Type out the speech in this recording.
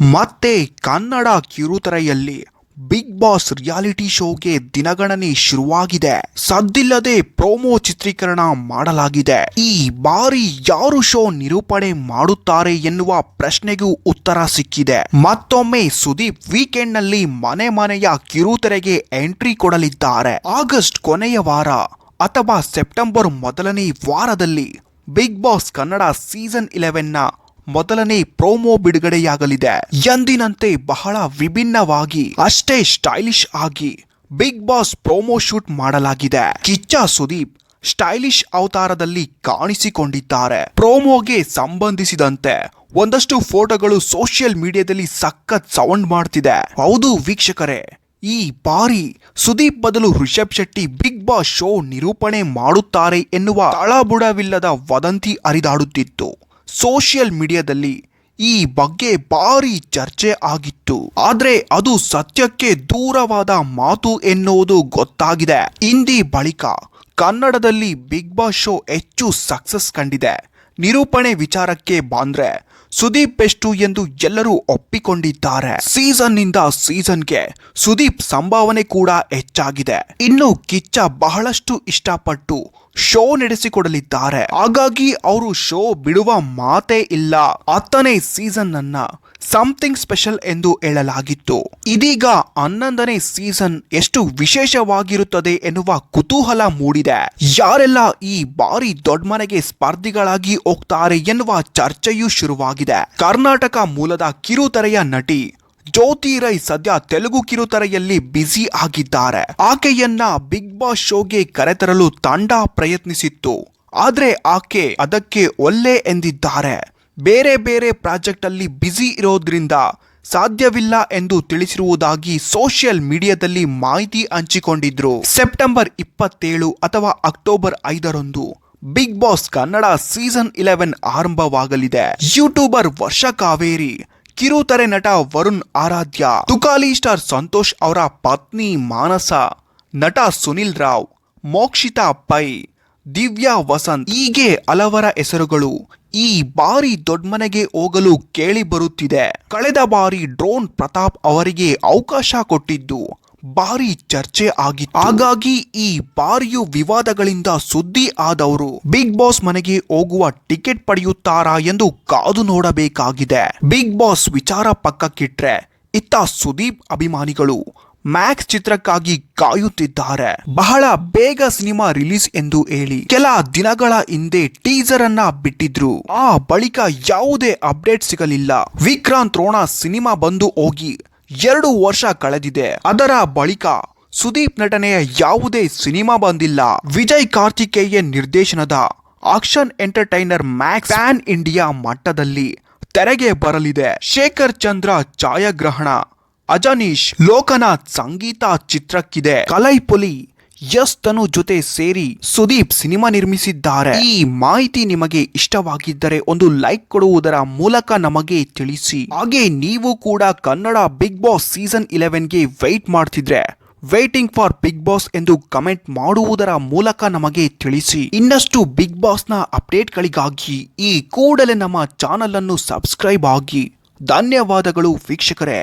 ಮತ್ತೆ Kannada ಕಿರುತೆರೆಯಲ್ಲಿ big boss reality ಶೋಗೆ ದಿನಗಣನೆ ಶುರುವಾಗಿದೆ. ಸದ್ದಿಲ್ಲದೆ promo ಚಿತ್ರೀಕರಣ ಮಾಡಲಾಗಿದೆ. ಈ ಬಾರಿ ಯಾರು ಶೋ ನಿರೂಪಣೆ ಮಾಡುತ್ತಾರೆ ಎನ್ನುವ ಪ್ರಶ್ನೆಗೂ ಉತ್ತರ ಸಿಕ್ಕಿದೆ. ಮತ್ತೊಮ್ಮೆ ಸುದೀಪ್ ವೀಕೆಂಡ್ ನಲ್ಲಿ ಮನೆ ಮನೆಯ ಕಿರುತೆರೆಗೆ ಎಂಟ್ರಿ ಕೊಡಲಿದ್ದಾರೆ. ಆಗಸ್ಟ್ ಕೊನೆಯ ವಾರ ಅಥವಾ ಸೆಪ್ಟೆಂಬರ್ ಮೊದಲನೇ ವಾರದಲ್ಲಿ ಬಿಗ್ ಬಾಸ್ ಕನ್ನಡ ಸೀಸನ್ 11ನ ಮೊದಲನೇ ಪ್ರೋಮೋ ಬಿಡುಗಡೆಯಾಗಲಿದೆ. ಎಂದಿನಂತೆ ಬಹಳ ವಿಭಿನ್ನವಾಗಿ ಅಷ್ಟೇ ಸ್ಟೈಲಿಶ್ ಆಗಿ ಬಿಗ್ ಬಾಸ್ ಪ್ರೋಮೋ ಶೂಟ್ ಮಾಡಲಾಗಿದೆ. ಕಿಚ್ಚ ಸುದೀಪ್ ಸ್ಟೈಲಿಶ್ ಅವತಾರದಲ್ಲಿ ಕಾಣಿಸಿಕೊಂಡಿದ್ದಾರೆ. ಪ್ರೋಮೋಗೆ ಸಂಬಂಧಿಸಿದಂತೆ ಒಂದಷ್ಟು ಫೋಟೋಗಳು ಸೋಷಿಯಲ್ ಮೀಡಿಯಾದಲ್ಲಿ ಸಖತ್ ಸೌಂಡ್ ಮಾಡ್ತಿದೆ. ಹೌದು ವೀಕ್ಷಕರೇ, ಈ ಬಾರಿ ಸುದೀಪ್ ಬದಲು Rishab Shetty Bigg Boss show ನಿರೂಪಣೆ ಮಾಡುತ್ತಾರೆ ಎನ್ನುವ ತಳಬುಡವಿಲ್ಲದ ವದಂತಿ ಹರಿದಾಡುತ್ತಿತ್ತು. ಸೋಷಿಯಲ್ ಮೀಡಿಯಾದಲ್ಲಿ ಈ ಬಗ್ಗೆ ಭಾರಿ ಚರ್ಚೆ ಆಗಿತ್ತು. ಆದ್ರೆ ಅದು ಸತ್ಯಕ್ಕೆ ದೂರವಾದ ಮಾತು ಎನ್ನುವುದು ಗೊತ್ತಾಗಿದೆ. ಹಿಂದಿ ಬಳಿಕ ಕನ್ನಡದಲ್ಲಿ ಬಿಗ್ ಬಾಸ್ ಶೋ ಹೆಚ್ಚು ಸಕ್ಸಸ್ ಕಂಡಿದೆ. ನಿರೂಪಣೆ ವಿಚಾರಕ್ಕೆ ಬಂದ್ರೆ ಸುದೀಪ್ ಬೆಸ್ಟು ಎಂದು ಎಲ್ಲರೂ ಒಪ್ಪಿಕೊಂಡಿದ್ದಾರೆ. ಸೀಸನ್ ನಿಂದ ಸೀಸನ್ಗೆ ಸುದೀಪ್ ಸಂಭಾವನೆ ಕೂಡ ಹೆಚ್ಚಾಗಿದೆ. ಇನ್ನು ಕಿಚ್ಚ ಬಹಳಷ್ಟು ಇಷ್ಟಪಟ್ಟು ಶೋ ನಡೆಸಿಕೊಡಲಿದ್ದಾರೆ. ಹಾಗಾಗಿ ಅವರು ಶೋ ಬಿಡುವ ಮಾತೇ ಇಲ್ಲ. 10ನೇ ಸೀಸನ್ ಅನ್ನ ಸಮಥಿಂಗ್ ಸ್ಪೆಷಲ್ ಎಂದು ಹೇಳಲಾಗಿತ್ತು. ಇದೀಗ 11ನೇ ಸೀಸನ್ ಎಷ್ಟು ವಿಶೇಷವಾಗಿರುತ್ತದೆ ಎನ್ನುವ ಕುತೂಹಲ ಮೂಡಿದೆ. ಯಾರೆಲ್ಲ ಈ ಬಾರಿ ದೊಡ್ಡ ಮನೆಗೆ ಸ್ಪರ್ಧಿಗಳಾಗಿ ಹೋಗ್ತಾರೆ ಎನ್ನುವ ಚರ್ಚೆಯೂ ಶುರುವಾಗಿದೆ. ಕರ್ನಾಟಕ ಮೂಲದ ಕಿರುತೆರೆಯ ನಟಿ ಜ್ಯೋತಿ ರೈ ಸದ್ಯ ತೆಲುಗು ಕಿರುತೆರೆಯಲ್ಲಿ ಬ್ಯುಸಿ ಆಗಿದ್ದಾರೆ. ಆಕೆಯನ್ನ ಬಿಗ್ ಬಾಸ್ ಶೋಗೆ ಕರೆತರಲು ತಂಡ ಪ್ರಯತ್ನಿಸಿತ್ತು. ಆದ್ರೆ ಆಕೆ ಅದಕ್ಕೆ ಒಲ್ಲೆ ಎಂದಿದ್ದಾರೆ. ಬೇರೆ ಬೇರೆ ಪ್ರಾಜೆಕ್ಟ್ ಅಲ್ಲಿ ಬ್ಯುಸಿ ಇರೋದ್ರಿಂದ ಸಾಧ್ಯವಿಲ್ಲ ಎಂದು ತಿಳಿಸಿರುವುದಾಗಿ ಸೋಷಿಯಲ್ ಮೀಡಿಯಾದಲ್ಲಿ ಮಾಹಿತಿ ಹಂಚಿಕೊಂಡಿದ್ರು. ಸೆಪ್ಟೆಂಬರ್ 27 ಅಥವಾ ಅಕ್ಟೋಬರ್ 5ರಂದು ಬಿಗ್ ಬಾಸ್ ಕನ್ನಡ ಸೀಸನ್ 11 ಆರಂಭವಾಗಲಿದೆ. ಯೂಟ್ಯೂಬರ್ ವರ್ಷ ಕಾವೇರಿ, ಕಿರುತೆರೆ ನಟ ವರುಣ್ ಆರಾಧ್ಯ, ತುಕಾಲಿ ಸ್ಟಾರ್ ಸಂತೋಷ್ ಅವರ ಪತ್ನಿ ಮಾನಸ, ನಟ ಸುನಿಲ್ ರಾವ್, ಮೋಕ್ಷಿತಾ ಪೈ, ದಿವ್ಯಾ ವಸಂತ್ ಹೀಗೆ ಹಲವರ ಹೆಸರುಗಳು ಈ ಬಾರಿ ದೊಡ್ಡಮನೆಗೆ ಹೋಗಲು ಕೇಳಿ ಬರುತ್ತಿದೆ. ಕಳೆದ ಬಾರಿ ಡ್ರೋನ್ ಪ್ರತಾಪ್ ಅವರಿಗೆ ಅವಕಾಶ ಕೊಟ್ಟಿದ್ದು ಭಾರಿ ಚರ್ಚೆ ಆಗಿತ್ತು. ಹಾಗಾಗಿ ಈ ಬಾರಿಯೂ ವಿವಾದಗಳಿಂದ ಸುದ್ದಿ ಆದವರು ಬಿಗ್ ಬಾಸ್ ಮನೆಗೆ ಹೋಗುವ ಟಿಕೆಟ್ ಪಡೆಯುತ್ತಾರಾ ಎಂದು ಕಾದು ನೋಡಬೇಕಾಗಿದೆ. ಬಿಗ್ ಬಾಸ್ ವಿಚಾರ ಪಕ್ಕಕ್ಕಿಟ್ರೆ ಇತ್ತ ಸುದೀಪ್ ಅಭಿಮಾನಿಗಳು ಮ್ಯಾಕ್ಸ್ ಚಿತ್ರಕ್ಕಾಗಿ ಕಾಯುತ್ತಿದ್ದಾರೆ. ಬಹಳ ಬೇಗ ಸಿನಿಮಾ ರಿಲೀಸ್ ಎಂದು ಹೇಳಿ ಕೆಲ ದಿನಗಳ ಹಿಂದೆ ಟೀಸರ್ ಅನ್ನ ಬಿಟ್ಟಿದ್ರು. ಆ ಬಳಿಕ ಯಾವುದೇ ಅಪ್ಡೇಟ್ ಸಿಗಲಿಲ್ಲ. ವಿಕ್ರಾಂತ್ ರೋಣ ಸಿನಿಮಾ ಬಂದು ಹೋಗಿ 2 ವರ್ಷ ಕಳೆದಿದೆ. ಅದರ ಬಳಿಕ ಸುದೀಪ್ ನಟನೆಯ ಯಾವುದೇ ಸಿನಿಮಾ ಬಂದಿಲ್ಲ. ವಿಜಯ್ ಕಾರ್ತಿಕೇಯನ್ ನಿರ್ದೇಶನದ action entertainer Max PAN India ಮಟ್ಟದಲ್ಲಿ ತೆರೆಗೆ ಬರಲಿದೆ. ಶೇಖರ್ ಚಂದ್ರ ಛಾಯಾಗ್ರಹಣ, ಅಜನೀಶ್ ಲೋಕನಾಥ್ ಸಂಗೀತ ಚಿತ್ರಕ್ಕಿದೆ. ಕಲೈಪುಲಿ ಯಸ್ ತನು ಜೊತೆ ಸೇರಿ ಸುದೀಪ್ ಸಿನಿಮಾ ನಿರ್ಮಿಸಿದ್ದಾರೆ. ಈ ಮಾಹಿತಿ ನಿಮಗೆ ಇಷ್ಟವಾಗಿದ್ದರೆ ಒಂದು ಲೈಕ್ ಕೊಡುವುದರ ಮೂಲಕ ನಮಗೆ ತಿಳಿಸಿ. ಹಾಗೆ ನೀವು ಕೂಡ ಕನ್ನಡ ಬಿಗ್ ಬಾಸ್ ಸೀಸನ್ 11ಗೆ ವೆಯ್ಟ್ ಮಾಡ್ತಿದ್ರೆ ವೇಟಿಂಗ್ ಫಾರ್ ಬಿಗ್ ಬಾಸ್ ಎಂದು ಕಮೆಂಟ್ ಮಾಡುವುದರ ಮೂಲಕ ನಮಗೆ ತಿಳಿಸಿ. ಇನ್ನಷ್ಟು ಬಿಗ್ ಬಾಸ್ ನ ಅಪ್ಡೇಟ್ಗಳಿಗಾಗಿ ಈ ಕೂಡಲೇ ನಮ್ಮ ಚಾನಲ್ ಅನ್ನು ಸಬ್ಸ್ಕ್ರೈಬ್ ಆಗಿ. ಧನ್ಯವಾದಗಳು ವೀಕ್ಷಕರೇ.